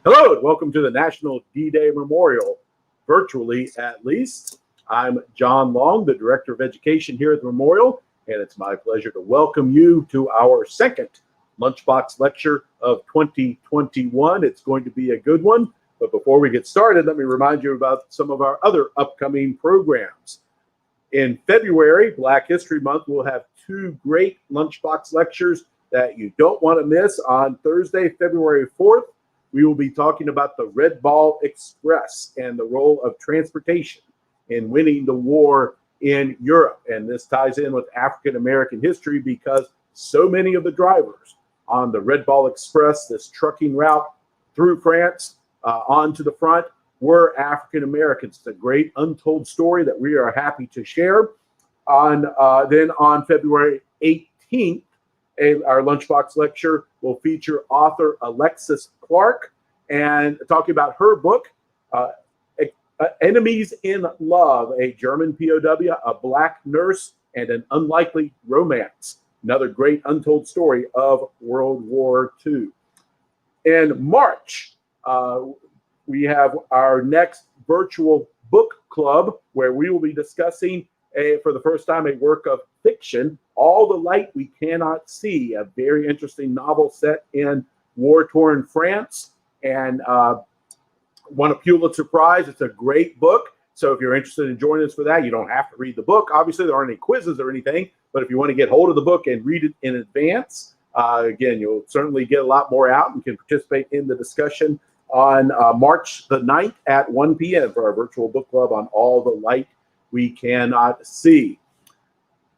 Hello and welcome to the National D-Day Memorial, virtually at least. I'm John Long, the Director of Education here at the Memorial, and it's my pleasure to welcome you to our second Lunchbox lecture of 2021. It's going to be a good one, but before we get started, let me remind you about some of our other upcoming programs. In February, Black History Month, we'll have two great Lunchbox lectures that you don't want to miss. On Thursday, February 4th, we will be talking about the Red Ball Express and the role of transportation in winning the war in Europe. And this ties in with African American history because so many of the drivers on the Red Ball Express, this trucking route through France on to the front, were African Americans. It's a great untold story that we are happy to share. Then on February 18th, our Lunchbox lecture will feature author Alexis Clark and talking about her book, Enemies in Love, a German POW, a Black nurse, and an unlikely romance. Another great untold story of World War II. In March, we have our next virtual book club where we will be discussing, for the first time, a work of fiction, All the Light We Cannot See, a very interesting novel set in war-torn France, and won a Pulitzer Prize. It's a great book. So if you're interested in joining us for that, you don't have to read the book. Obviously, there aren't any quizzes or anything, but if you want to get hold of the book and read it in advance, again, you'll certainly get a lot more out and can participate in the discussion on March the 9th at 1 p.m. for our virtual book club on All the Light We Cannot See.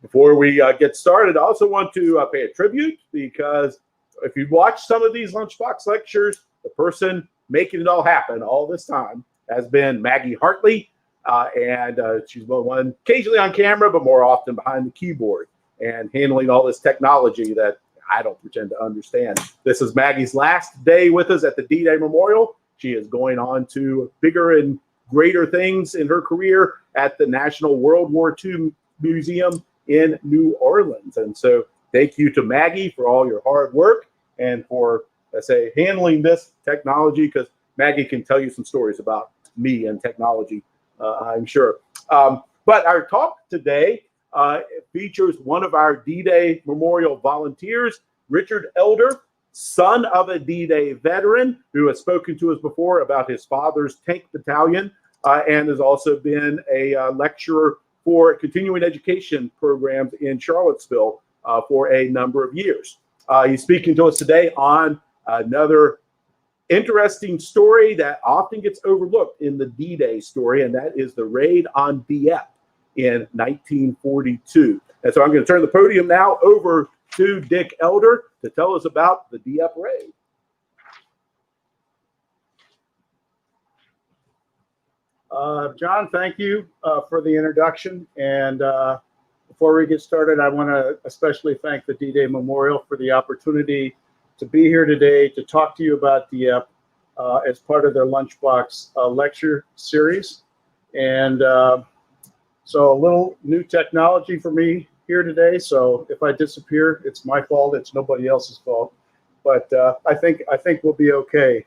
Before we get started, I also want to pay a tribute, because if you've watched some of these Lunchbox lectures, the person making it all happen all this time has been Maggie Hartley, and she's the one occasionally on camera, but more often behind the keyboard and handling all this technology that I don't pretend to understand. This is Maggie's last day with us at the D-Day Memorial. She is going on to bigger and greater things in her career at the National World War II Museum in New Orleans. And so thank you to Maggie for all your hard work and for, let's say, handling this technology, because Maggie can tell you some stories about me and technology, I'm sure. But our talk today features one of our D-Day Memorial volunteers, Richard Elder, son of a D-Day veteran who has spoken to us before about his father's tank battalion, and has also been a lecturer for continuing education programs in Charlottesville for a number of years. He's speaking to us today on another interesting story that often gets overlooked in the D-Day story, and that is the raid on Dieppe in 1942. And so I'm going to turn the podium now over to Dick Elder to tell us about the Dieppe Raid. John, thank you for the introduction. And before we get started, I want to especially thank the D-Day Memorial for the opportunity to be here today to talk to you about Dieppe as part of their Lunchbox lecture series. And so a little new technology for me here today. So if I disappear, it's my fault. It's nobody else's fault. But I think we'll be okay.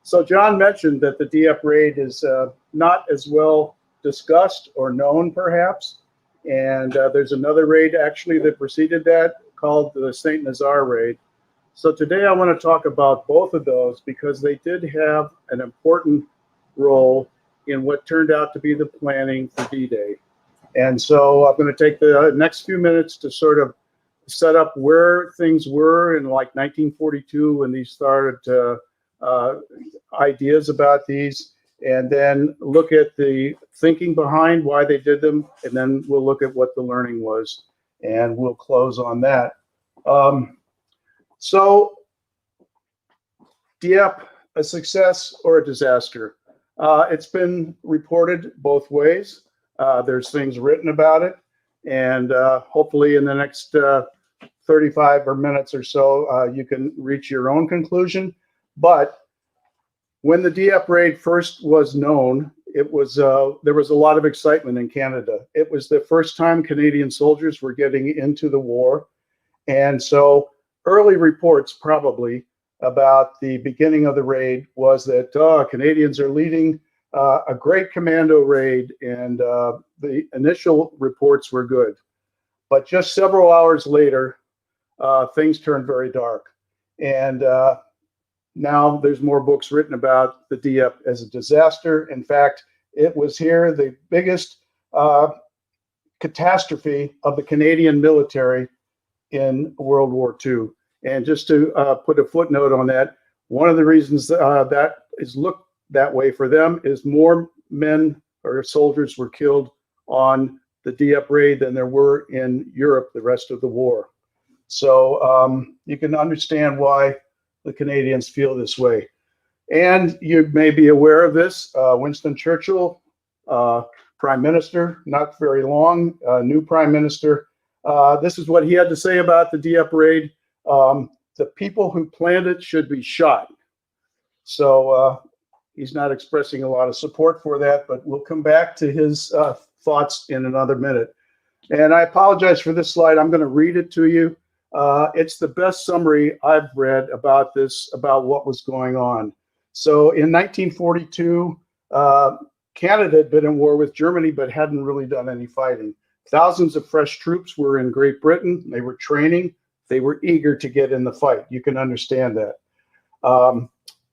So John mentioned that the Dieppe Raid is not as well discussed or known, perhaps. And there's another raid actually that preceded that called the Saint-Nazaire Raid. So today I want to talk about both of those because they did have an important role in what turned out to be the planning for D-Day. And so I'm going to take the next few minutes to sort of set up where things were in like 1942 when these started ideas about these, and then look at the thinking behind why they did them, and then we'll look at what the learning was, and we'll close on that. So Dieppe, a success or a disaster? It's been reported both ways. There's things written about it, and hopefully in the next 35 minutes or so, you can reach your own conclusion. But when the Dieppe Raid first was known, it was there was a lot of excitement in Canada. It was the first time Canadian soldiers were getting into the war, and so early reports probably about the beginning of the raid was that Canadians are leading a great commando raid, and the initial reports were good. But just several hours later, things turned very dark. And now there's more books written about the Dieppe as a disaster. In fact, it was here the biggest catastrophe of the Canadian military in World War II. And just to put a footnote on that, one of the reasons that is looked that way for them is more men or soldiers were killed on the Dieppe Raid than there were in Europe the rest of the war. So you can understand why the Canadians feel this way. And you may be aware of this, Winston Churchill, Prime Minister, not very long, new Prime Minister. This is what he had to say about the Dieppe Raid. The people who planned it should be shot. So he's not expressing a lot of support for that, but we'll come back to his thoughts in another minute. And I apologize for this slide. I'm going to read it to you. It's the best summary I've read about this, about what was going on. So in 1942, Canada had been in war with Germany, but hadn't really done any fighting. Thousands of fresh troops were in Great Britain. They were training. They were eager to get in the fight. You can understand that.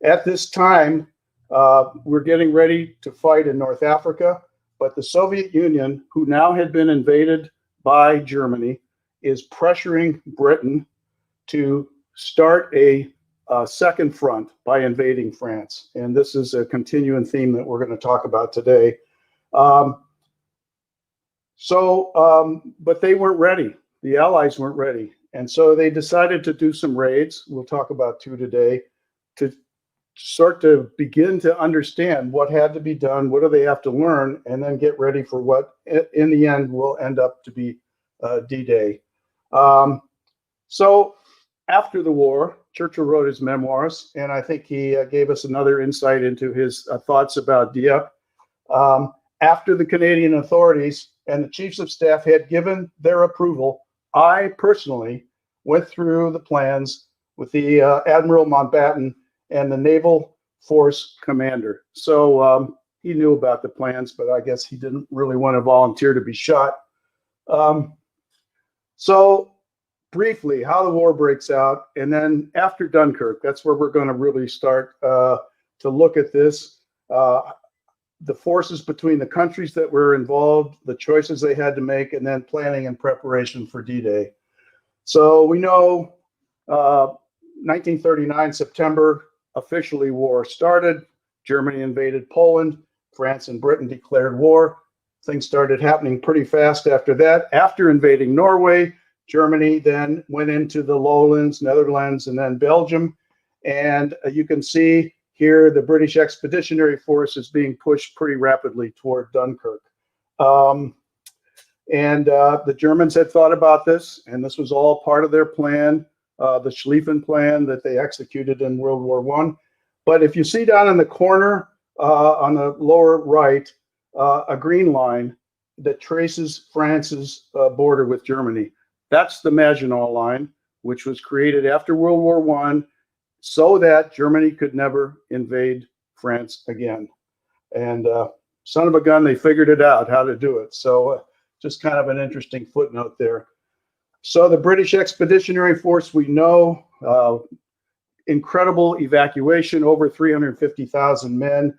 At this time, we're getting ready to fight in North Africa, but the Soviet Union, who now had been invaded by Germany, is pressuring Britain to start a second front by invading France. And this is a continuing theme that we're going to talk about today. But they weren't ready. The Allies weren't ready. And so they decided to do some raids. We'll talk about two today, to start to begin to understand what had to be done, what do they have to learn, and then get ready for what in the end will end up to be D-Day. So after the war, Churchill wrote his memoirs, and I think he gave us another insight into his thoughts about Dieppe. After the Canadian authorities and the chiefs of staff had given their approval, I personally went through the plans with the Admiral Mountbatten and the Naval Force Commander. So he knew about the plans, but I guess he didn't really want to volunteer to be shot. So briefly, how the war breaks out, and then after Dunkirk, that's where we're going to really start to look at this. The forces between the countries that were involved, the choices they had to make, and then planning and preparation for D-Day. So we know 1939, September, officially war started. Germany invaded Poland. France and Britain declared war. Things started happening pretty fast after that. After invading Norway, Germany then went into the lowlands, Netherlands, and then Belgium. And you can see here the British Expeditionary Force is being pushed pretty rapidly toward Dunkirk. The Germans had thought about this, and this was all part of their plan, the Schlieffen Plan that they executed in World War I. But if you see down in the corner on the lower right, a green line that traces France's border with Germany. That's the Maginot Line, which was created after World War I so that Germany could never invade France again. And son of a gun, they figured it out how to do it. So just kind of an interesting footnote there. So the British Expeditionary Force, we know, incredible evacuation, over 350,000 men,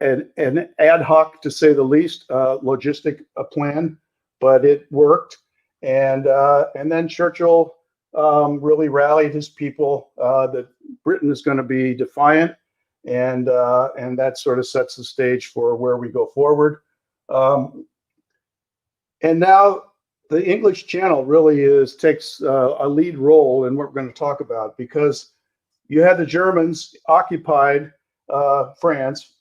an ad hoc, to say the least, logistic plan, but it worked. And then Churchill really rallied his people that Britain is going to be defiant, and that sort of sets the stage for where we go forward. And now the English Channel really takes a lead role in what we're going to talk about, because you had the Germans occupied France,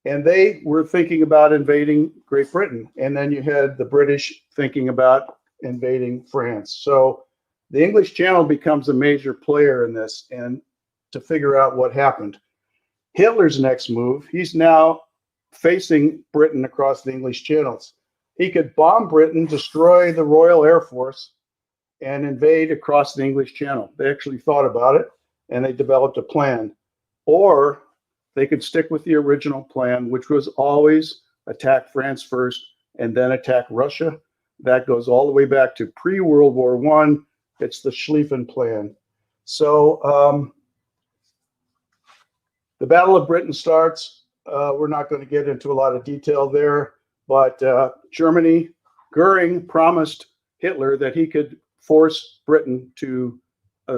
and they were thinking about invading Great Britain. And then you had the British thinking about invading France. So the English Channel becomes a major player in this, and to figure out what happened. Hitler's next move, he's now facing Britain across the English Channels. He could bomb Britain, destroy the Royal Air Force, and invade across the English Channel. They actually thought about it, and they developed a plan. Or they could stick with the original plan, which was always attack France first and then attack Russia. That goes all the way back to pre-World War I. It's the Schlieffen Plan. So the Battle of Britain starts. We're not going to get into a lot of detail there, but Germany, Goering promised Hitler that he could force Britain to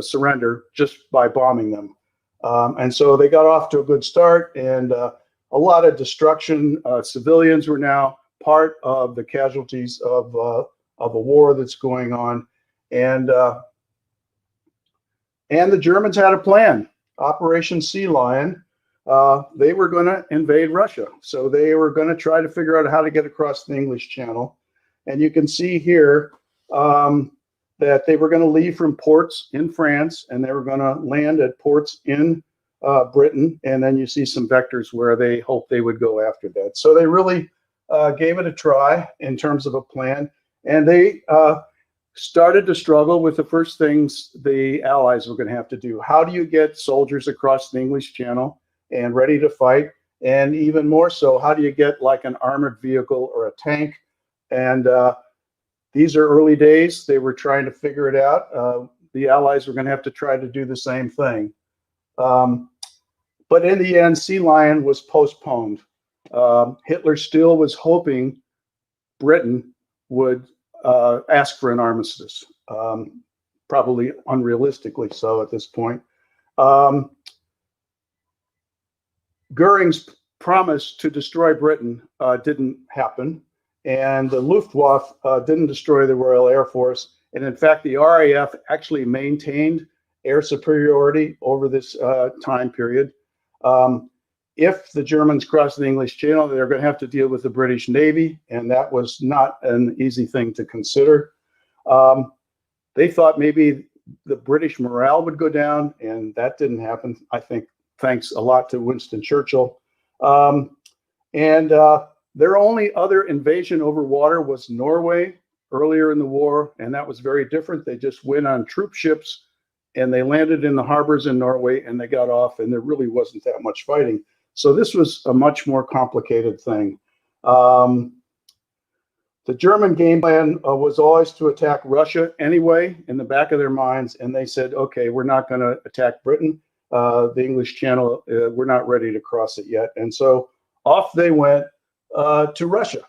surrender just by bombing them. And so they got off to a good start, and a lot of destruction. Civilians were now part of the casualties of a war that's going on. And the Germans had a plan, Operation Sea Lion. They were going to invade Russia. So they were going to try to figure out how to get across the English Channel. And you can see here that they were going to leave from ports in France, and they were going to land at ports in Britain. And then you see some vectors where they hoped they would go after that. So they really gave it a try in terms of a plan. And they started to struggle with the first things the Allies were going to have to do. How do you get soldiers across the English Channel and ready to fight? And even more so, how do you get like an armored vehicle or a tank? And these are early days. They were trying to figure it out. The Allies were going to have to try to do the same thing. But in the end, Sea Lion was postponed. Hitler still was hoping Britain would ask for an armistice, probably unrealistically so at this point. Goering's promise to destroy Britain didn't happen, and the Luftwaffe didn't destroy the Royal Air Force. And in fact, the RAF actually maintained air superiority over this time period. If the Germans crossed the English Channel, they're going to have to deal with the British Navy, and that was not an easy thing to consider. They thought maybe the British morale would go down, and that didn't happen, I think, thanks a lot to Winston Churchill. Their only other invasion over water was Norway earlier in the war, and that was very different. They just went on troop ships, and they landed in the harbors in Norway, and they got off, and there really wasn't that much fighting. So this was a much more complicated thing. The German game plan was always to attack Russia anyway, in the back of their minds, and they said, okay, we're not going to attack Britain. The English Channel, we're not ready to cross it yet. And so off they went to Russia.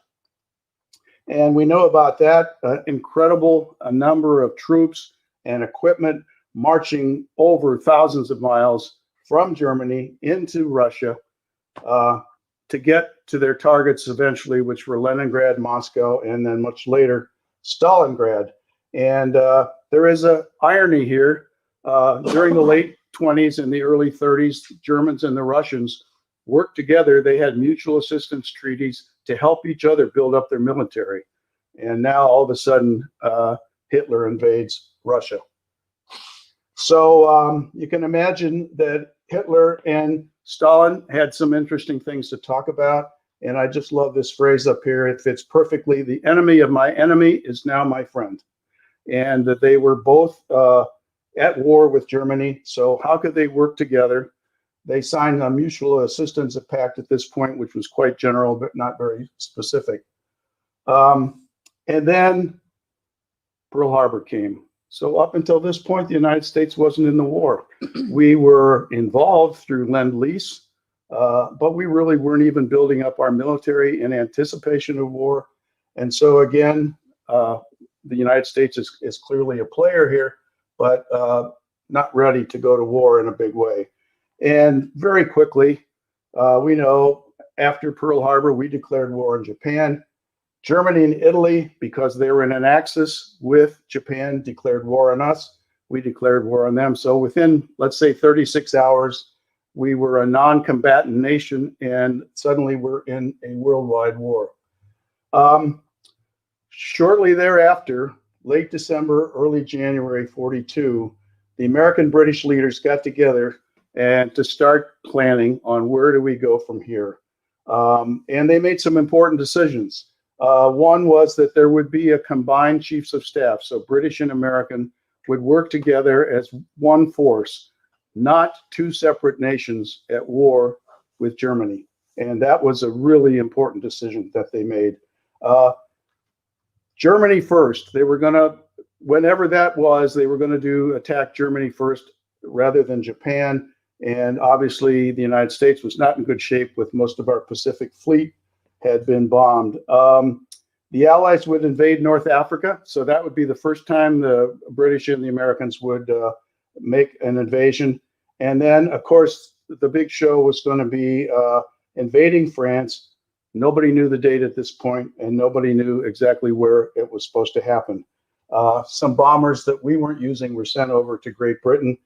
And we know about that incredible number of troops and equipment marching over thousands of miles from Germany into Russia to get to their targets eventually, which were Leningrad, Moscow, and then much later, Stalingrad. And there is an irony here. During the late 20s and the early 30s, Germans and the Russians worked together. They had mutual assistance treaties to help each other build up their military. And now all of a sudden, Hitler invades Russia. So you can imagine that Hitler and Stalin had some interesting things to talk about. And I just love this phrase up here. It fits perfectly. The enemy of my enemy is now my friend. And that they were both at war with Germany. So how could they work together? They signed a mutual assistance pact at this point, which was quite general, but not very specific. And then Pearl Harbor came. So up until this point, the United States wasn't in the war. We were involved through Lend-Lease, but we really weren't even building up our military in anticipation of war. And so again, the United States is clearly a player here, but not ready to go to war in a big way. And very quickly, we know after Pearl Harbor, we declared war on Japan. Germany and Italy, because they were in an axis with Japan, declared war on us. We declared war on them. So within, let's say, 36 hours, we were a non-combatant nation, and suddenly we're in a worldwide war. Shortly thereafter, late December, early January 42, the American-British leaders got together and to start planning on where do we go from here. And they made some important decisions. One was that there would be a combined chiefs of staff, so British and American would work together as one force, not two separate nations at war with Germany. And that was a really important decision that they made. Germany first. They were going to, whenever that was, they were going to attack Germany first rather than Japan. And obviously, the United States was not in good shape with most of our Pacific fleet had been bombed. The Allies would invade North Africa. So that would be the first time the British and the Americans would make an invasion. And then, of course, the big show was going to be invading France. Nobody knew the date at this point, and nobody knew exactly where it was supposed to happen. Some bombers that we weren't using were sent over to Great Britain.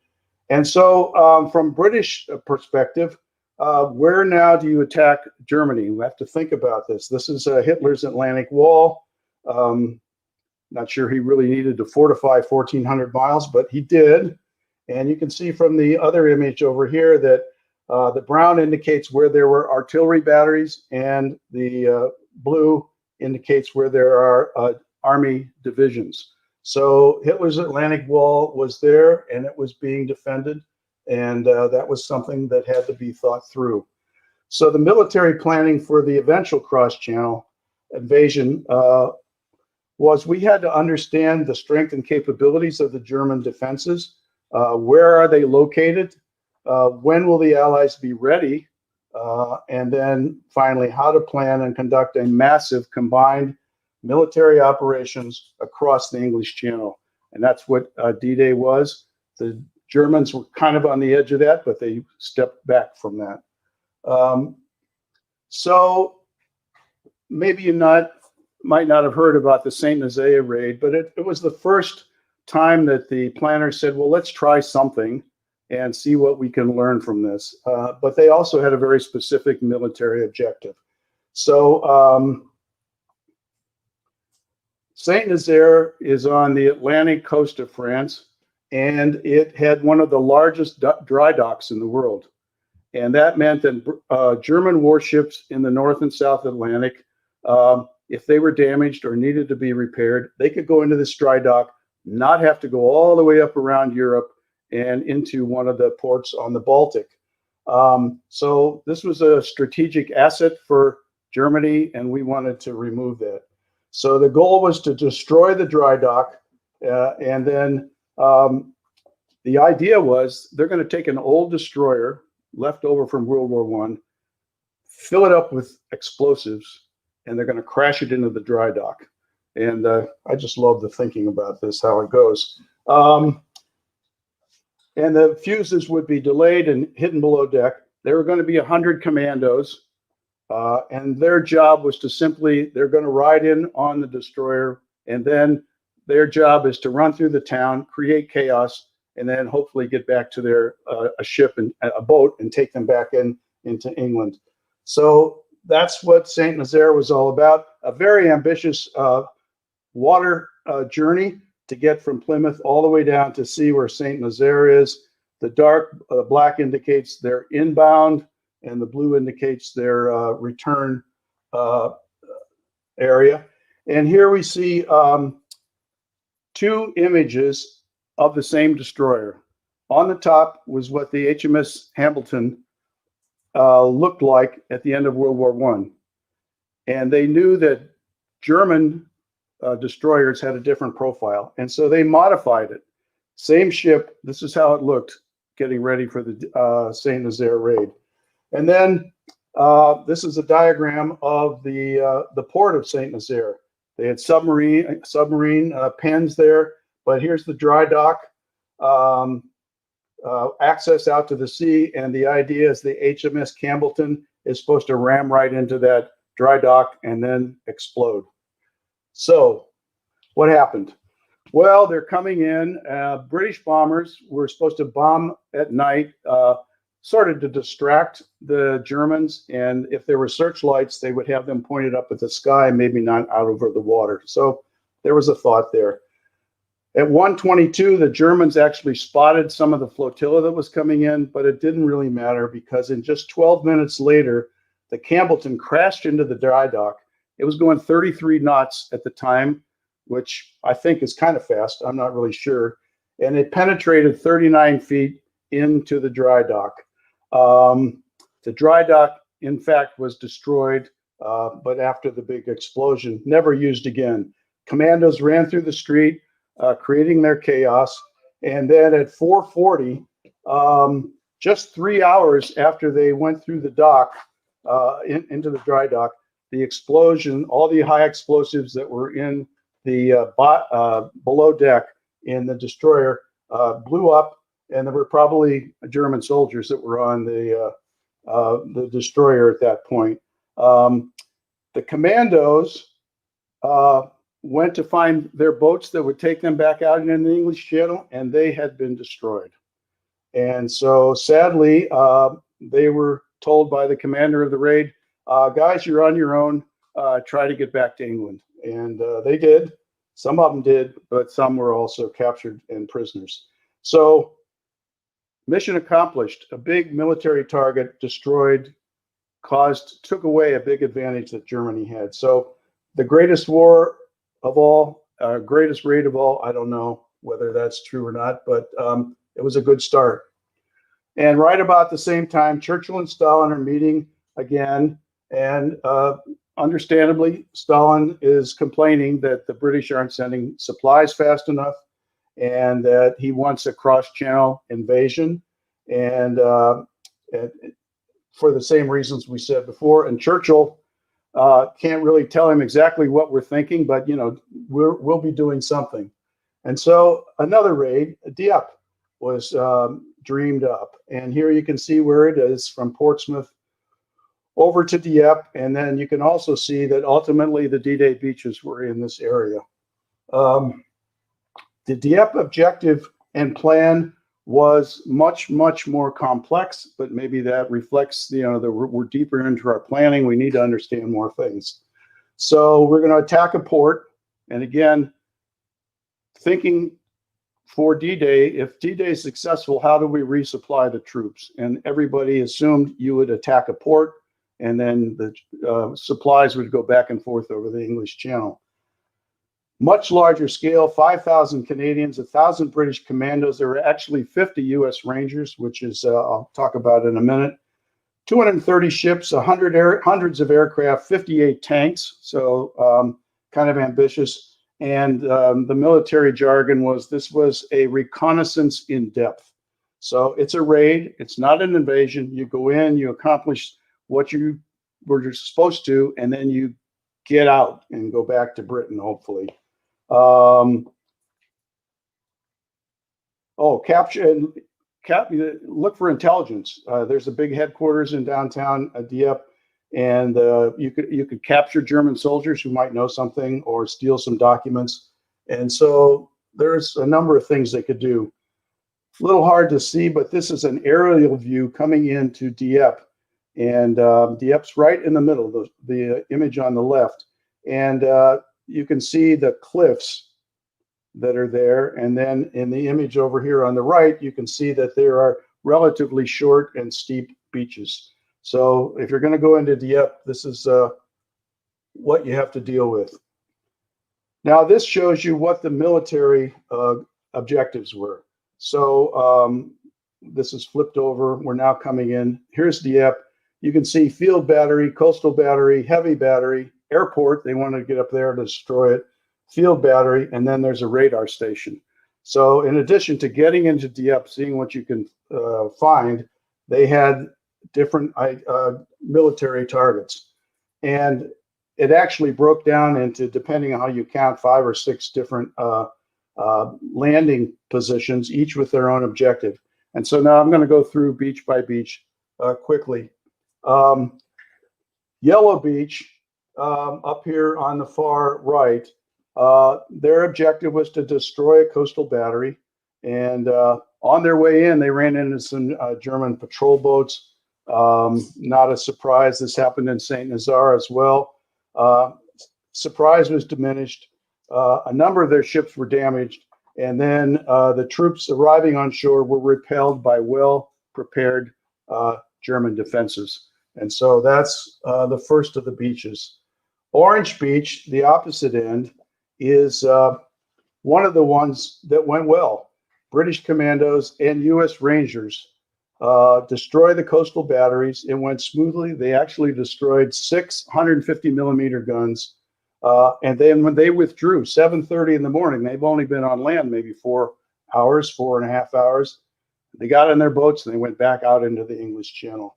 And so from British perspective, where now do you attack Germany? We have to think about this. This is Hitler's Atlantic Wall. Not sure he really needed to fortify 1,400 miles, but he did. And you can see from the other image over here that the brown indicates where there were artillery batteries, and the blue indicates where there are army divisions. So Hitler's Atlantic Wall was there, and it was being defended, and that was something that had to be thought through. So the military planning for the eventual cross-channel invasion was we had to understand the strength and capabilities of the German defenses. Where are they located? When will the Allies be ready? And then finally, how to plan and conduct a massive combined military operations across the English Channel. And that's what D-Day was. The Germans were kind of on the edge of that, but they stepped back from that. So maybe you might not have heard about the Saint-Nazaire raid, but it was the first time that the planners said, well, let's try something and see what we can learn from this. But they also had a very specific military objective. So Saint-Nazaire is on the Atlantic coast of France, and it had one of the largest dry docks in the world. And that meant that German warships in the North and South Atlantic, if they were damaged or needed to be repaired, they could go into this dry dock, not have to go all the way up around Europe and into one of the ports on the Baltic. So this was a strategic asset for Germany, and we wanted to remove that. So the goal was to destroy the dry dock, and then the idea was they're going to take an old destroyer left over from World War I, fill it up with explosives, and they're going to crash it into the dry dock. And I just love the thinking about this, how it goes. And the fuses would be delayed and hidden below deck. There were going to be 100 commandos, and their job was to simply, they're going to ride in on the destroyer, and then their job is to run through the town, create chaos, and then hopefully get back to their a ship and a boat and take them back into England. So that's what Saint-Nazaire was all about. A very ambitious water journey to get from Plymouth all the way down to see where Saint-Nazaire is. The dark black indicates they're inbound, and the blue indicates their return area. And here we see two images of the same destroyer. On the top was what the HMS Hamilton looked like at the end of World War I. And they knew that German destroyers had a different profile. And so they modified it. Same ship. This is how it looked getting ready for the Saint-Nazaire raid. And then this is a diagram of the port of Saint-Nazaire. They had submarine pens there, but here's the dry dock, access out to the sea, and the idea is the HMS Campbellton is supposed to ram right into that dry dock and then explode. So what happened? Well, they're coming in. British bombers were supposed to bomb at night, sort of to distract the Germans. And if there were searchlights, they would have them pointed up at the sky, maybe not out over the water. So there was a thought there. At 1:22, the Germans actually spotted some of the flotilla that was coming in, but it didn't really matter because in just 12 minutes later, the Campbellton crashed into the dry dock It was going 33 knots at the time, which I think is kind of fast. I'm not really sure. And it penetrated 39 feet into the dry dock. The dry dock, in fact, was destroyed, but after the big explosion, never used again. Commandos ran through the street, creating their chaos. And then at 4:40, just 3 hours after they went through the dock, into the dry dock, the explosion, all the high explosives that were in the below deck in the destroyer blew up, and there were probably German soldiers that were on the destroyer at that point. The commandos went to find their boats that would take them back out in the English Channel, and they had been destroyed. And so sadly, they were told by the commander of the raid, guys, you're on your own, try to get back to England. And they did. Some of them did, but some were also captured and prisoners. So mission accomplished. A big military target destroyed, took away a big advantage that Germany had. So the greatest war of all, greatest raid of all, I don't know whether that's true or not, but it was a good start. And right about the same time, Churchill and Stalin are meeting again. And understandably, Stalin is complaining that the British aren't sending supplies fast enough and that he wants a cross-channel invasion. And for the same reasons we said before. And Churchill can't really tell him exactly what we're thinking, but, you know, we'll be doing something. And so another raid, Dieppe, was dreamed up. And here you can see where it is from Portsmouth over to Dieppe. And then you can also see that ultimately the D-Day beaches were in this area. The Dieppe objective and plan was much, much more complex, but maybe that reflects, you know, that we're deeper into our planning. We need to understand more things. So we're going to attack a port. And again, thinking for D-Day, if D-Day is successful, how do we resupply the troops? And everybody assumed you would attack a port, and then the supplies would go back and forth over the English Channel. Much larger scale, 5,000 Canadians, 1,000 British commandos. There were actually 50 U.S. Rangers, which is, I'll talk about in a minute. 230 ships, hundreds of aircraft, 58 tanks, so kind of ambitious. And the military jargon was, this was a reconnaissance in depth. So it's a raid, it's not an invasion. You go in, you accomplish what you were supposed to, and then you get out and go back to Britain, hopefully. Capture and look for intelligence. There's a big headquarters in downtown Dieppe, and you could capture German soldiers who might know something or steal some documents. And so there's a number of things they could do. A little hard to see, but this is an aerial view coming into Dieppe, and Dieppe's right in the middle, the image on the left, and you can see the cliffs that are there. And then in the image over here on the right, you can see that there are relatively short and steep beaches. So if you're going to go into Dieppe, this is what you have to deal with. Now, this shows you what the military objectives were. So this is flipped over. We're now coming in. Here's Dieppe. You can see field battery, coastal battery, heavy battery, airport. They wanted to get up there to destroy it. Field battery, and then there's a radar station. So in addition to getting into Dieppe, seeing what you can find, they had different military targets. And it actually broke down into, depending on how you count, 5 or 6 different landing positions, each with their own objective. And so now I'm going to go through beach by beach quickly. Yellow Beach, up here on the far right, their objective was to destroy a coastal battery. And on their way in, they ran into some German patrol boats. Not a surprise. This happened in Saint-Nazaire as well. Surprise was diminished. A number of their ships were damaged. And then the troops arriving on shore were repelled by well-prepared German defenses. And so that's the first of the beaches. Orange Beach, the opposite end, is one of the ones that went well. British commandos and U.S. Rangers destroyed the coastal batteries. It went smoothly. They actually destroyed 650 millimeter guns. And then when they withdrew, 7:30 in the morning, they've only been on land maybe 4 hours, 4.5 hours. They got in their boats and they went back out into the English Channel.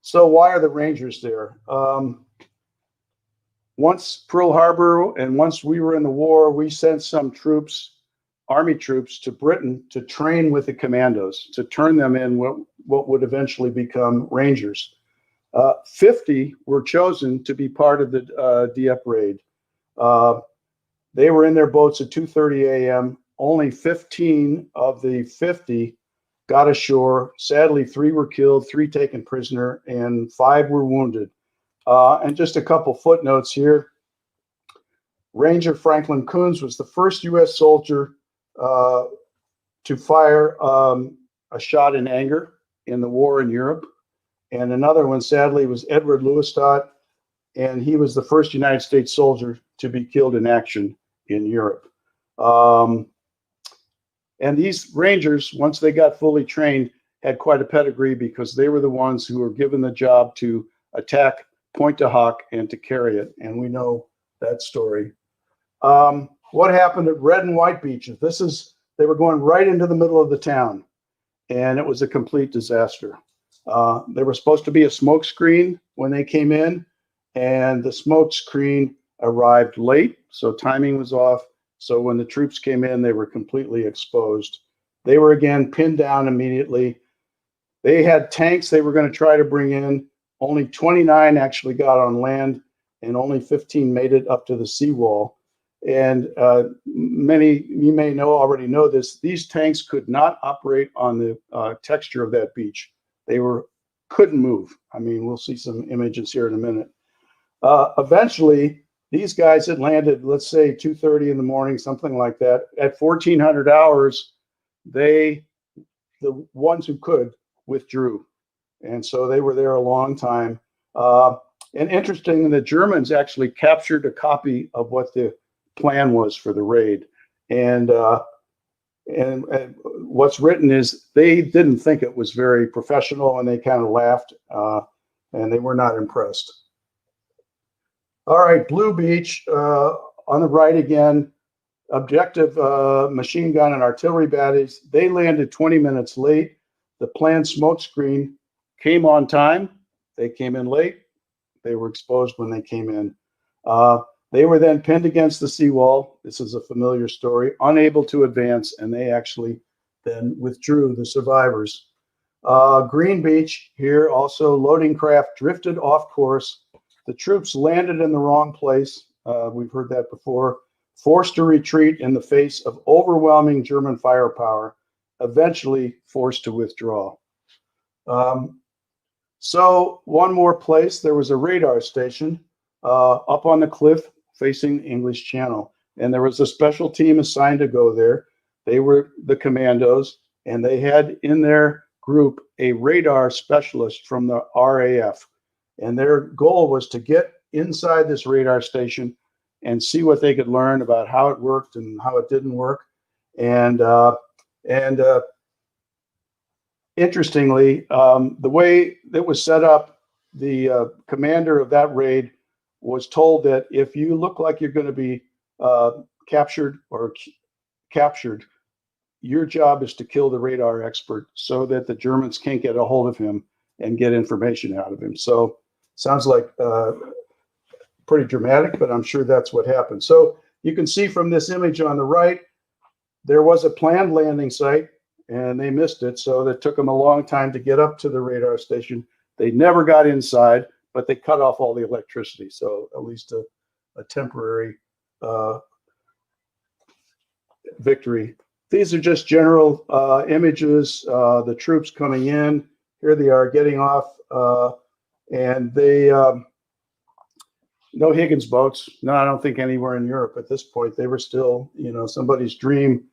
So why are the Rangers there? Once Pearl Harbor and once we were in the war, we sent some troops, Army troops, to Britain to train with the commandos, to turn them in what would eventually become Rangers. 50 were chosen to be part of the Dieppe Raid. They were in their boats at 2:30 a.m. Only 15 of the 50 got ashore. Sadly, 3 were killed, 3 taken prisoner, and 5 were wounded. And just a couple footnotes here. Ranger Franklin Coons was the first U.S. soldier to fire a shot in anger in the war in Europe. And another one, sadly, was Edward Lewistott, and he was the first United States soldier to be killed in action in Europe. And these Rangers, once they got fully trained, had quite a pedigree because they were the ones who were given the job to attack Pointe du Hoc and to carry it. And we know that story. What happened at Red and White Beaches? They were going right into the middle of the town, and it was a complete disaster. There was supposed to be a smoke screen when they came in, and the smoke screen arrived late, so timing was off. So when the troops came in, they were completely exposed. They were again pinned down immediately. They had tanks they were going to try to bring in. Only 29 actually got on land, and only 15 made it up to the seawall. And many, you may already know this, these tanks could not operate on the texture of that beach. They couldn't move. I mean, we'll see some images here in a minute. Eventually, these guys had landed, let's say 2:30 in the morning, something like that. At 1400 hours, the ones who could withdrew. And so they were there a long time. And interesting, the Germans actually captured a copy of what the plan was for the raid. And what's written is they didn't think it was very professional, and they kind of laughed, and they were not impressed. All right, Blue Beach on the right again. Objective machine gun and artillery batteries. They landed 20 minutes late. The planned smoke screen came on time. They came in late. They were exposed when they came in. They were then pinned against the seawall. This is a familiar story, unable to advance, and they actually then withdrew, the survivors. Green Beach here, also loading craft drifted off course. The troops landed in the wrong place. We've heard that before. Forced to retreat in the face of overwhelming German firepower, eventually forced to withdraw. So one more place, there was a radar station up on the cliff facing English Channel. And there was a special team assigned to go there. They were the commandos, and they had in their group a radar specialist from the RAF. And their goal was to get inside this radar station and see what they could learn about how it worked and how it didn't work. And interestingly, the way it was set up, the commander of that raid was told that if you look like you're going to be captured, your job is to kill the radar expert so that the Germans can't get a hold of him and get information out of him. So sounds like pretty dramatic, but I'm sure that's what happened. So you can see from this image on the right, there was a planned landing site and they missed it. So it took them a long time to get up to the radar station. They never got inside, but they cut off all the electricity. So at least a temporary victory. These are just general images, the troops coming in. Here they are getting off, and they, no Higgins boats. No, I don't think anywhere in Europe at this point. They were still, somebody's dream.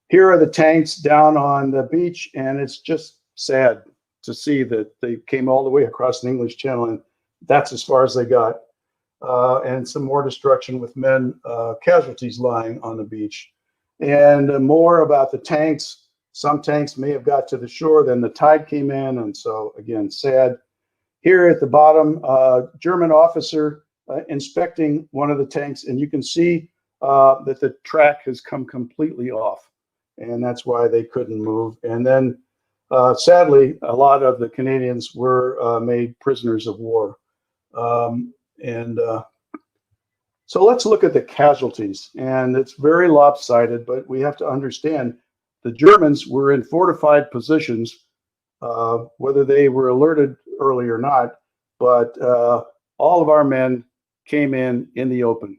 Here are the tanks down on the beach, and it's just sad. to see that they came all the way across the English Channel, and that's as far as they got. And some more destruction with men, casualties lying on the beach. And more about the tanks. Some tanks may have got to the shore, then the tide came in, and so again, sad. Here at the bottom, German officer inspecting one of the tanks, and you can see that the track has come completely off, and that's why they couldn't move. And then, sadly, a lot of the Canadians were made prisoners of war. So let's look at the casualties, and it's very lopsided, but we have to understand the Germans were in fortified positions, whether they were alerted early or not, but all of our men came in the open.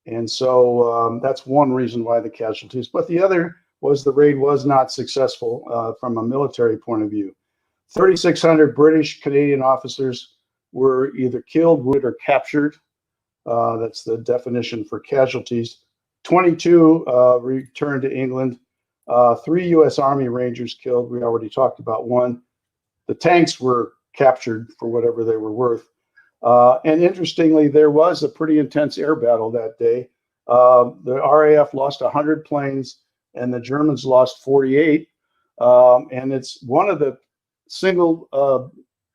And so that's one reason why the casualties, but the other was the raid was not successful from a military point of view. 3,600 British Canadian officers were either killed, wounded, or captured. That's the definition for casualties. 22 returned to England. 3 U.S. Army Rangers killed. We already talked about one. The tanks were captured for whatever they were worth. And interestingly, there was a pretty intense air battle that day. The RAF lost 100 planes, and the Germans lost 48. And it's one of the single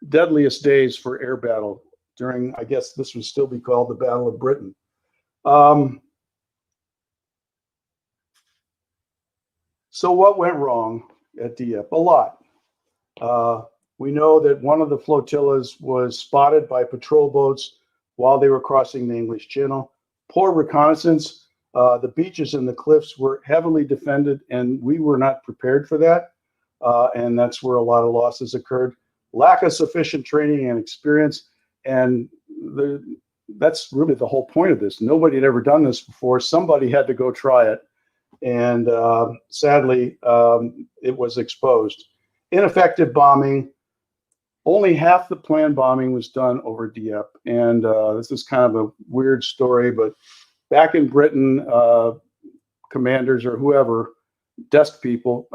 deadliest days for air battle during, I guess this would still be called the Battle of Britain. So what went wrong at Dieppe? A lot. We know that one of the flotillas was spotted by patrol boats while they were crossing the English Channel. Poor reconnaissance. The beaches and the cliffs were heavily defended, and we were not prepared for that. And that's where a lot of losses occurred. Lack of sufficient training and experience. And that's really the whole point of this. Nobody had ever done this before. Somebody had to go try it. And sadly, it was exposed. Ineffective bombing. Only half the planned bombing was done over Dieppe. And this is kind of a weird story, but back in Britain, commanders or whoever, desk people,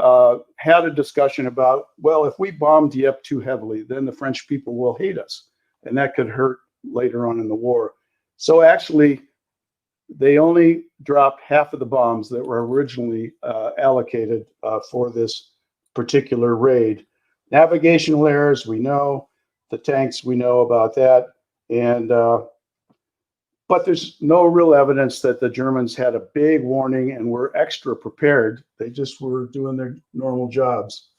had a discussion about, well, if we bomb Dieppe too heavily, then the French people will hate us. And that could hurt later on in the war. So actually, they only dropped half of the bombs that were originally allocated for this particular raid. Navigational errors, we know. The tanks, we know about that. And but there's no real evidence that the Germans had a big warning and were extra prepared. They just were doing their normal jobs.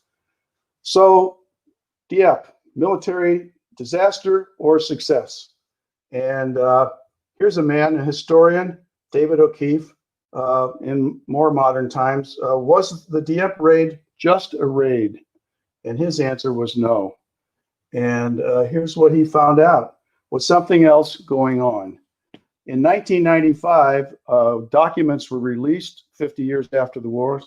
So Dieppe, military disaster or success? And here's a man, a historian, David O'Keefe, in more modern times. Was the Dieppe raid just a raid? And his answer was no. And here's what he found out. Was something else going on? In 1995, documents were released 50 years after the war,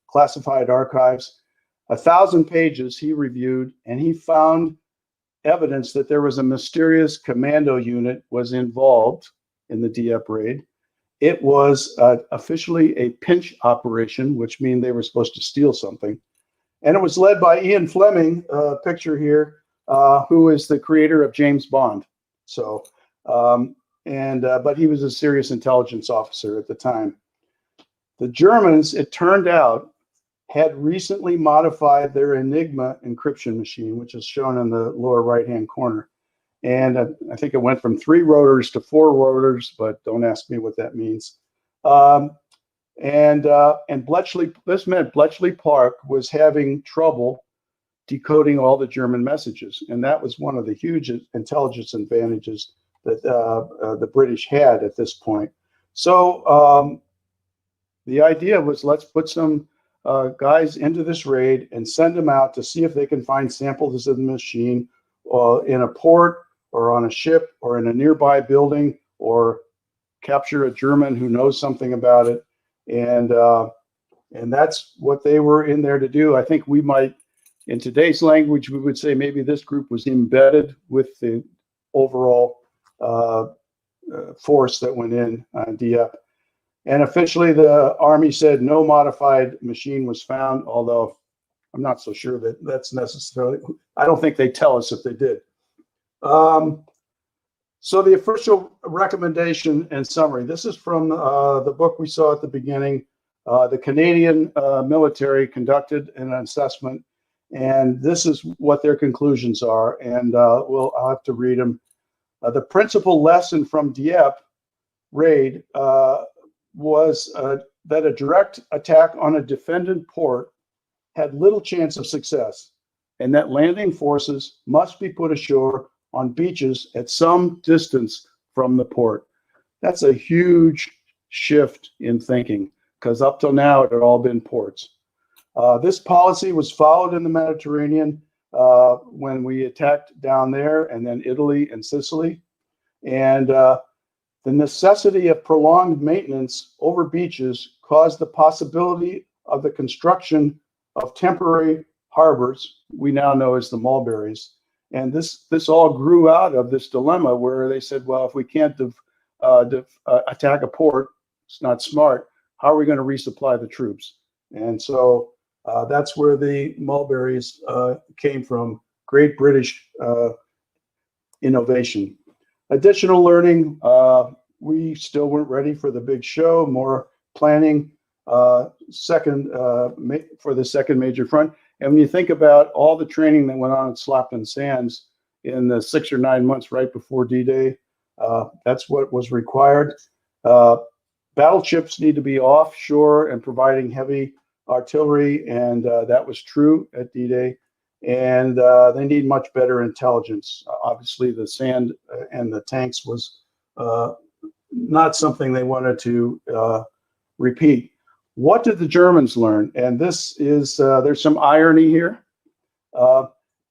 classified archives. 1,000 pages he reviewed, and he found evidence that there was a mysterious commando unit was involved in the Dieppe raid. It was officially a pinch operation, which means they were supposed to steal something. And it was led by Ian Fleming, picture here, who is the creator of James Bond. So, but he was a serious intelligence officer at the time. The Germans, it turned out, had recently modified their Enigma encryption machine, which is shown in the lower right-hand corner. And I think it went from 3 rotors to 4 rotors, but don't ask me what that means. And Bletchley, this meant Bletchley Park was having trouble decoding all the German messages. And that was one of the huge intelligence advantages that the British had at this point. So the idea was, let's put some guys into this raid and send them out to see if they can find samples of the machine in a port or on a ship or in a nearby building, or capture a German who knows something about it. And that's what they were in there to do. I think we might, in today's language, we would say maybe this group was embedded with the overall force that went in on Dieppe. And officially, the Army said no modified machine was found, although I'm not so sure that that's necessarily, I don't think they tell us if they did. So the official recommendation and summary, this is from the book we saw at the beginning. The Canadian military conducted an assessment, and this is what their conclusions are, and I'll have to read them. The principal lesson from Dieppe Raid was that a direct attack on a defended port had little chance of success, and that landing forces must be put ashore on beaches at some distance from the port. That's a huge shift in thinking, because up till now it had all been ports. This policy was followed in the Mediterranean when we attacked down there, and then Italy and Sicily. And the necessity of prolonged maintenance over beaches caused the possibility of the construction of temporary harbors we now know as the mulberries. And this all grew out of this dilemma where they said, well, if we can't attack a port, it's not smart. How are we going to resupply the troops? And so that's where the mulberries came from. Great British innovation. Additional learning, we still weren't ready for the big show. More planning for the second major front. And when you think about all the training that went on at Slapton Sands in the 6 or 9 months right before D-Day, that's what was required. Battleships need to be offshore and providing heavy artillery, and that was true at D-Day. And they need much better intelligence. Obviously, the sand and the tanks was not something they wanted to repeat. What did the Germans learn? And this is, there's some irony here.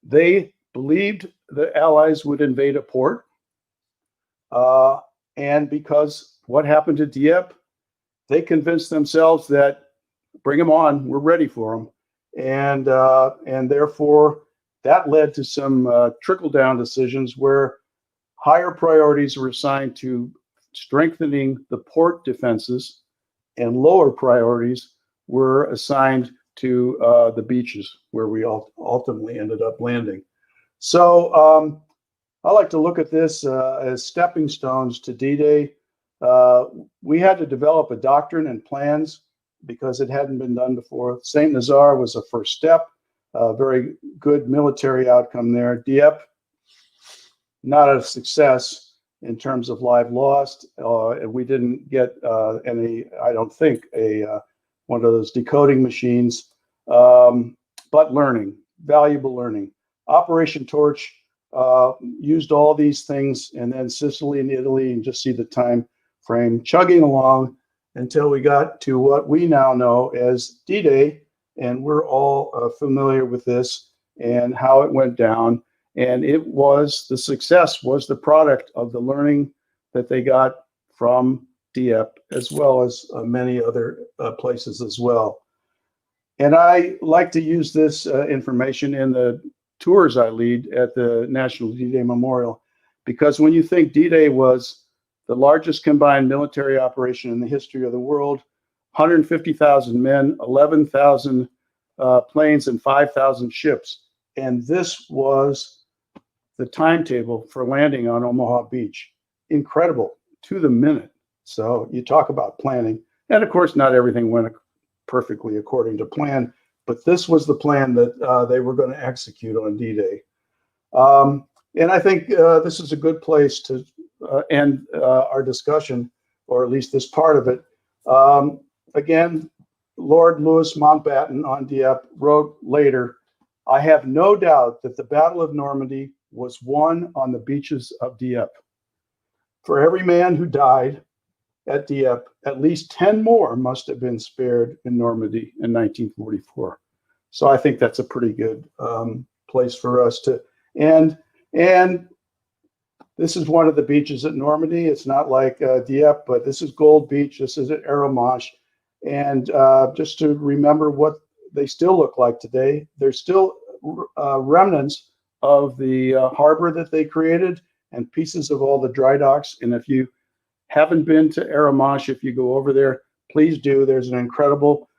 They believed the Allies would invade a port. And because what happened to Dieppe, they convinced themselves that bring them on, we're ready for them. And therefore, that led to some trickle-down decisions where higher priorities were assigned to strengthening the port defenses, and lower priorities were assigned to the beaches, where we ultimately ended up landing. So I like to look at this as stepping stones to D-Day. We had to develop a doctrine and plans because it hadn't been done before. Saint-Nazaire was a first step, a very good military outcome there. Dieppe, not a success in terms of live lost. We didn't get any, I don't think, one of those decoding machines, but learning, valuable learning. Operation Torch used all these things, and then Sicily and Italy, and just see the time frame chugging along until we got to what we now know as D-Day, and we're all familiar with this and how it went down. And it was, the success was the product of the learning that they got from Dieppe, as well as many other places as well. And I like to use this information in the tours I lead at the National D-Day Memorial, because when you think D-Day was the largest combined military operation in the history of the world, 150,000 men, 11,000 planes, and 5,000 ships. And this was the timetable for landing on Omaha Beach. Incredible, to the minute. So you talk about planning. And of course, not everything went perfectly according to plan, but this was the plan that they were going to execute on D-Day. And I think this is a good place to end our discussion, or at least this part of it. Again, Lord Louis Mountbatten on Dieppe wrote later, "I have no doubt that the Battle of Normandy was won on the beaches of Dieppe. For every man who died at Dieppe, at least 10 more must have been spared in Normandy in 1944. So I think that's a pretty good place for us to end. And this is one of the beaches at Normandy. It's not like Dieppe, but this is Gold Beach. This is at Arromanches. And just to remember what they still look like today, there's still remnants of the harbor that they created and pieces of all the dry docks. And if you haven't been to Arromanches, if you go over there, please do. There's an incredible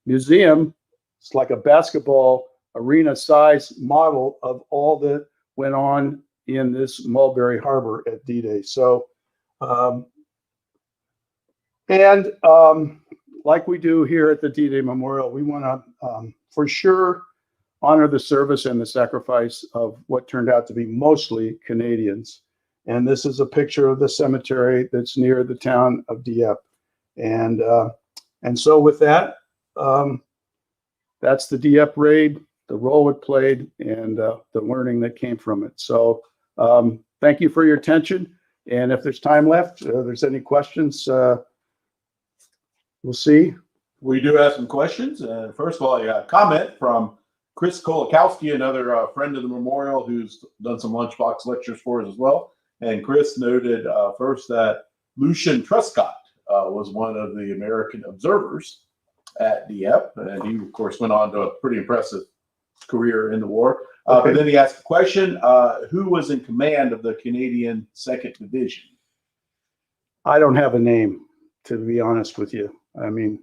museum It's like a basketball arena size model of all that went on in this Mulberry Harbor at D-Day. So, like we do here at the D-Day Memorial, we want to, for sure, honor the service and the sacrifice of what turned out to be mostly Canadians. And this is a picture of the cemetery that's near the town of Dieppe. And so with that, that's the Dieppe Raid, the role it played, and the learning that came from it. So thank you for your attention. And if there's time left, if there's any questions, we'll see. We do have some questions. First of all, I got a comment from Chris Kolakowski, another friend of the memorial who's done some Lunchbox lectures for us as well. And Chris noted first that Lucian Truscott was one of the American observers at Dieppe. And he, of course, went on to a pretty impressive career in the war. Okay. But then he asked the question, who was in command of the Canadian 2nd Division? I don't have a name, to be honest with you. I mean,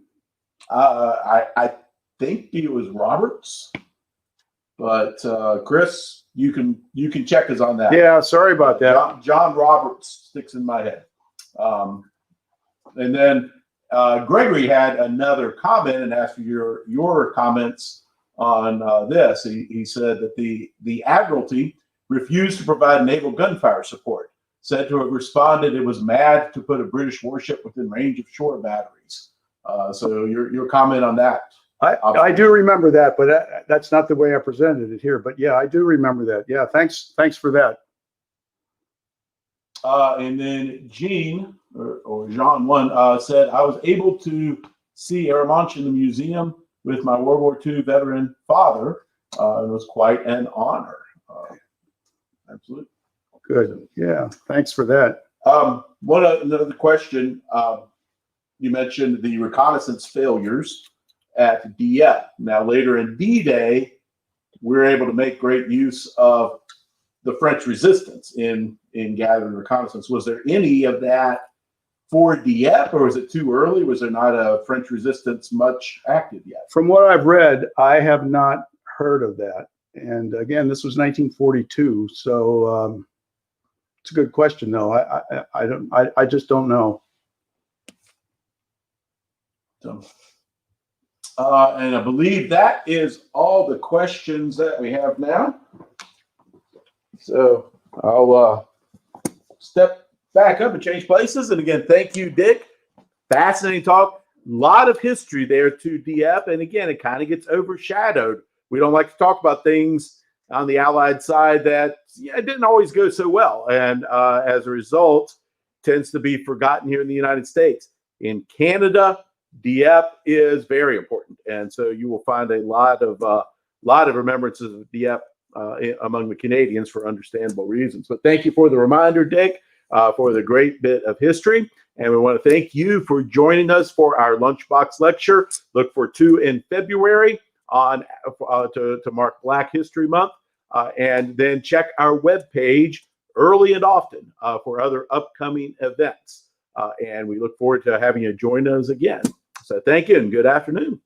I think it was Roberts, but Chris, you can check us on that. yeah, sorry about that. John Roberts sticks in my head. And then Gregory had another comment and asked for your comments on this. He said that the Admiralty refused to provide naval gunfire support, said to have responded it was mad to put a British warship within range of shore batteries. So your comment on that? I do remember that, but that's not the way I presented it here. But yeah, I do remember that. Yeah, thanks for that. And then Jean or Jean one said, I was able to see Aramanch in the museum with my World War II veteran father. It was quite an honor. Absolutely. Good. Yeah, thanks for that. Another question. You mentioned the reconnaissance failures at Dieppe. Now, later in D-Day, we were able to make great use of the French resistance in gathering reconnaissance. Was there any of that for Dieppe, or was it too early? Was there not a French resistance much active yet? From what I've read, I have not heard of that. And again, this was 1942, so it's a good question, though. I just don't know. So, and I believe that is all the questions that we have now. So I'll step back up and change places. And again, thank you, Dick. Fascinating talk. A lot of history there to Dieppe. And again, it kind of gets overshadowed. We don't like to talk about things on the Allied side that it didn't always go so well. And as a result, tends to be forgotten here in the United States. In Canada, Dieppe is very important. And so you will find a lot of remembrances of Dieppe among the Canadians for understandable reasons. But thank you for the reminder, Dick, for the great bit of history. And we want to thank you for joining us for our Lunchbox lecture. Look for 2 in February on to mark Black History Month. And then check our webpage early and often for other upcoming events. And we look forward to having you join us again. So thank you and good afternoon.